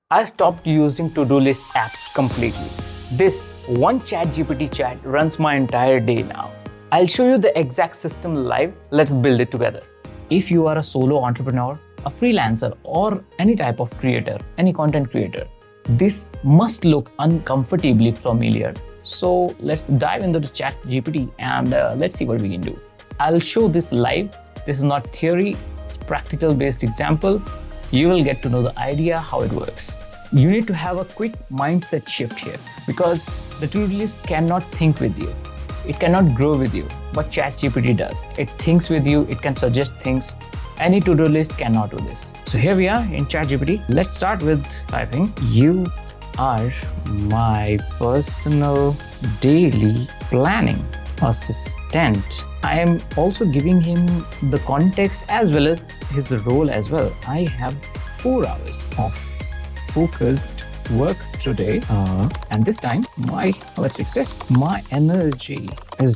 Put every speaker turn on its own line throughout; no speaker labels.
I stopped using to-do list apps completely. This one ChatGPT chat runs my entire day now. I'll show you the exact system live. Let's build it together. If you are a solo entrepreneur, a freelancer, or any type of creator, any content creator, this must look uncomfortably familiar. So let's dive into the ChatGPT and let's see what we can do. I'll show this live. This is not theory, it's practical based example. You will get to know the idea how it works. You need to have a quick mindset shift here because the to-do list cannot think with you. It cannot grow with you, but ChatGPT does. It thinks with you, it can suggest things. Any to-do list cannot do this. So here we are in ChatGPT. Let's start with typing, "You are my personal daily planning assistant." I am also giving him the context as well as his role as well. I have 4 hours of focused work today, and this time let's fix it. My energy is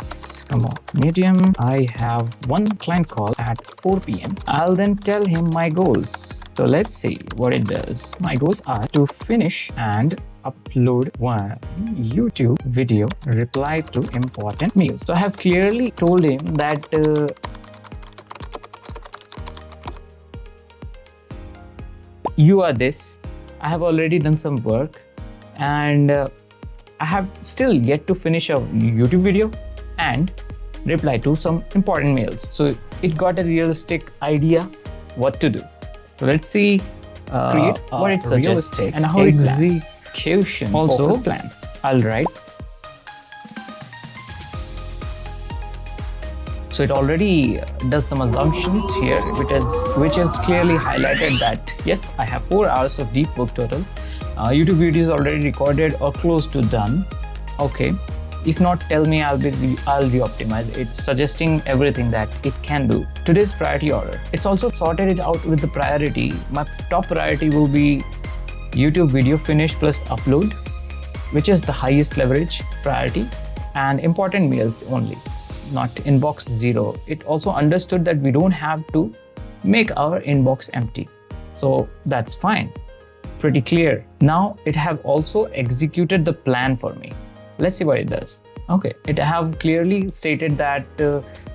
medium. I have one client call at 4 p.m. I'll then tell him my goals. So let's see what it does. My goals are to finish and upload one YouTube video, reply to important mails. So I have clearly told him that you are this. I have already done some work and I have still yet to finish a YouTube video and reply to some important mails. So it got a realistic idea what to do. So let's see create what it suggests and how execution also plan. I'll write. So it already does some assumptions here, which is clearly highlighted that yes, I have 4 hours of deep work total. YouTube video is already recorded or close to done. Okay, if not, tell me, I'll re-optimize. It's suggesting everything that it can do. Today's priority order. It's also sorted it out with the priority. My top priority will be YouTube video finish plus upload, which is the highest leverage priority, and important mails only, not inbox 0. It also understood that we don't have to make our inbox empty. So that's fine. Pretty clear. Now it have also executed the plan for me. Let's see what it does. Okay, it have clearly stated that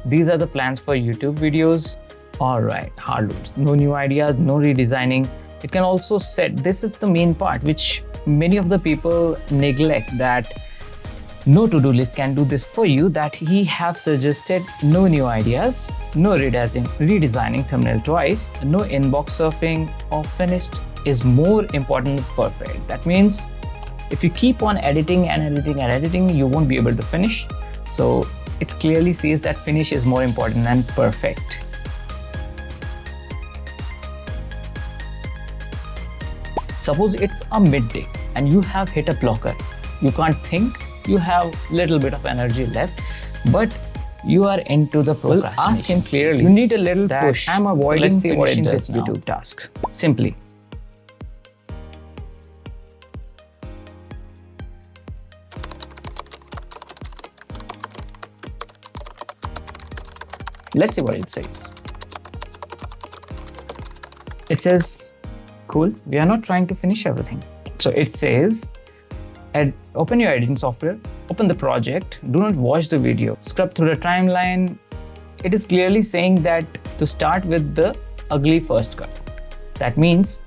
these are the plans for YouTube videos. All right, hard loads. No new ideas, no redesigning. It can also set, this is the main part which many of the people neglect, that no to-do list can do this for you, that he have suggested no new ideas, no redesigning thumbnail twice, no inbox surfing, or finished is more important than perfect. That means if you keep on editing and editing and editing, you won't be able to finish. So it clearly says that finish is more important than perfect. Suppose it's a midday and you have hit a blocker. You can't think, you have little bit of energy left, but you are into the procrastination. Well, ask him clearly. You need a little push. I'm avoiding finishing this YouTube task. Simply. Let's see what it says. It says, cool, we are not trying to finish everything. So it says, open your editing software, open the project, do not watch the video, scrub through the timeline. It is clearly saying that to start with the ugly first cut. That means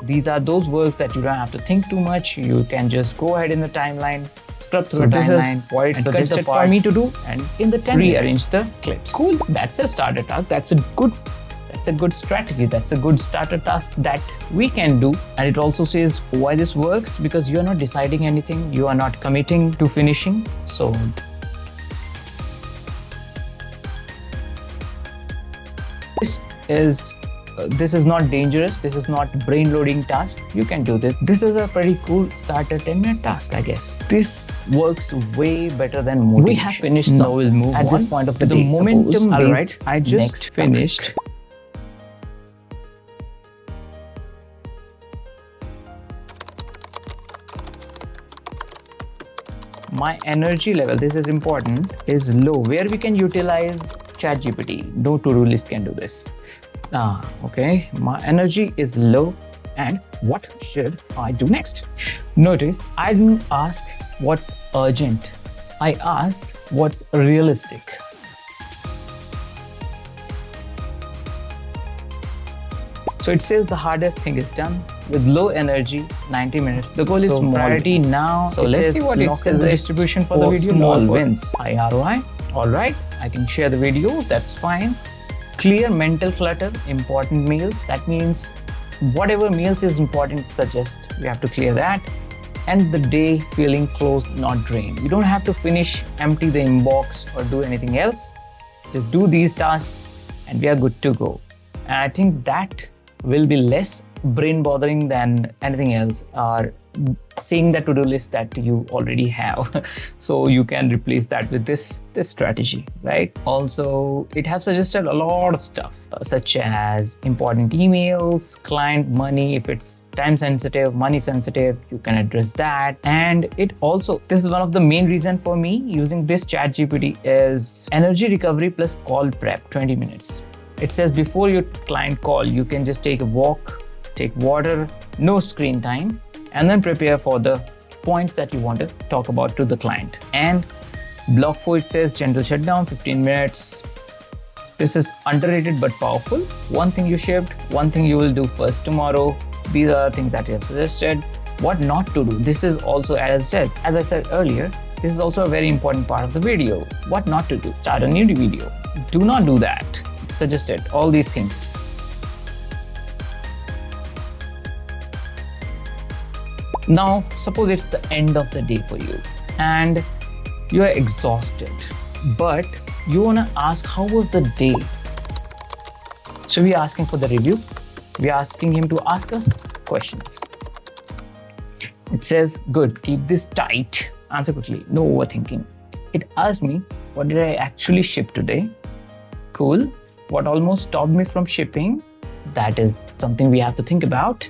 these are those works that you don't have to think too much. You can just go ahead in the timeline, scrub through the timeline, what it suggested for me to do, and in the 10 rearrange the clips. Cool, that's a starter task. That's a good strategy. That's a good starter task that we can do. And it also says why this works, because you are not deciding anything, you are not committing to finishing. So this is not dangerous. This is not brain loading task. You can do this. This is a pretty cool starter 10-minute task, I guess. This works way better than motivation. We have finished. Now we'll move at this point of the day. Momentum. All right, I just finished. My energy level, this is important, is low, where we can utilize ChatGPT. No to-do list can do this. Okay, my energy is low, and what should I do next? Notice I didn't ask what's urgent. I asked what's realistic. So it says the hardest thing is done. With low energy, 90 minutes. The goal is small priority wins. Now. So let's see what it says the distribution for the video. Small wins. High ROI. All right, I can share the videos. That's fine. Clear mental clutter. Important meals. That means whatever meals is important, suggest we have to clear that. And the day feeling closed, not drained. You don't have to finish, empty the inbox, or do anything else. Just do these tasks, and we are good to go. And I think that will be less brain bothering than anything else, or seeing the to-do list that you already have. So you can replace that with this strategy, right? Also, it has suggested a lot of stuff, such as important emails, client money, if it's time sensitive, money sensitive, you can address that. And it also, this is one of the main reasons for me using this ChatGPT, is energy recovery plus call prep, 20 minutes. It says before your client call, you can just take a walk, take water, no screen time, and then prepare for the points that you want to talk about to the client. And block 4, it says general shutdown, 15 minutes. This is underrated but powerful. One thing you shipped, one thing you will do first tomorrow. These are the things that you have suggested. What not to do. This is also, as I said earlier, this is also a very important part of the video. What not to do. Start a new video. Do not do that. Suggested all these things. Now, suppose it's the end of the day for you and you are exhausted, but you want to ask how was the day. So we are asking for the review. We are asking him to ask us questions. It says, good, keep this tight. Answer quickly, no overthinking. It asked me, what did I actually ship today? Cool. What almost stopped me from shipping? That is something we have to think about.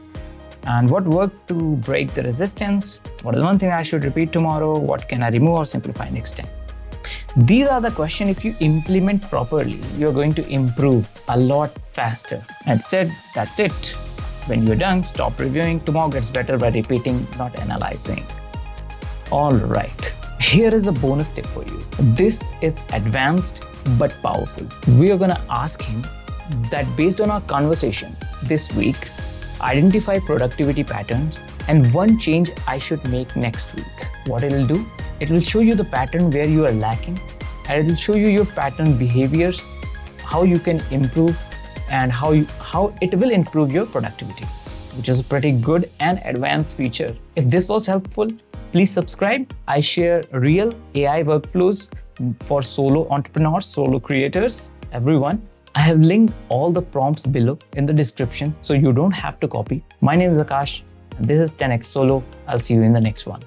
And what worked to break the resistance? What is one thing I should repeat tomorrow? What can I remove or simplify next time? These are the questions. If you implement properly, you're going to improve a lot faster. And said, that's it. When you're done, stop reviewing. Tomorrow gets better by repeating, not analyzing. All right. Here is a bonus tip for you. This is advanced but powerful. We are going to ask him that based on our conversation this week, identify productivity patterns and one change I should make next week. What it will do? It will show you the pattern where you are lacking, and it will show you your pattern behaviors, how you can improve, and how it will improve your productivity, which is a pretty good and advanced feature. If this was helpful, please subscribe. I share real AI workflows for solo entrepreneurs, solo creators, everyone. I have linked all the prompts below in the description so you don't have to copy. My name is Akash and this is 10x Solo. I'll see you in the next one.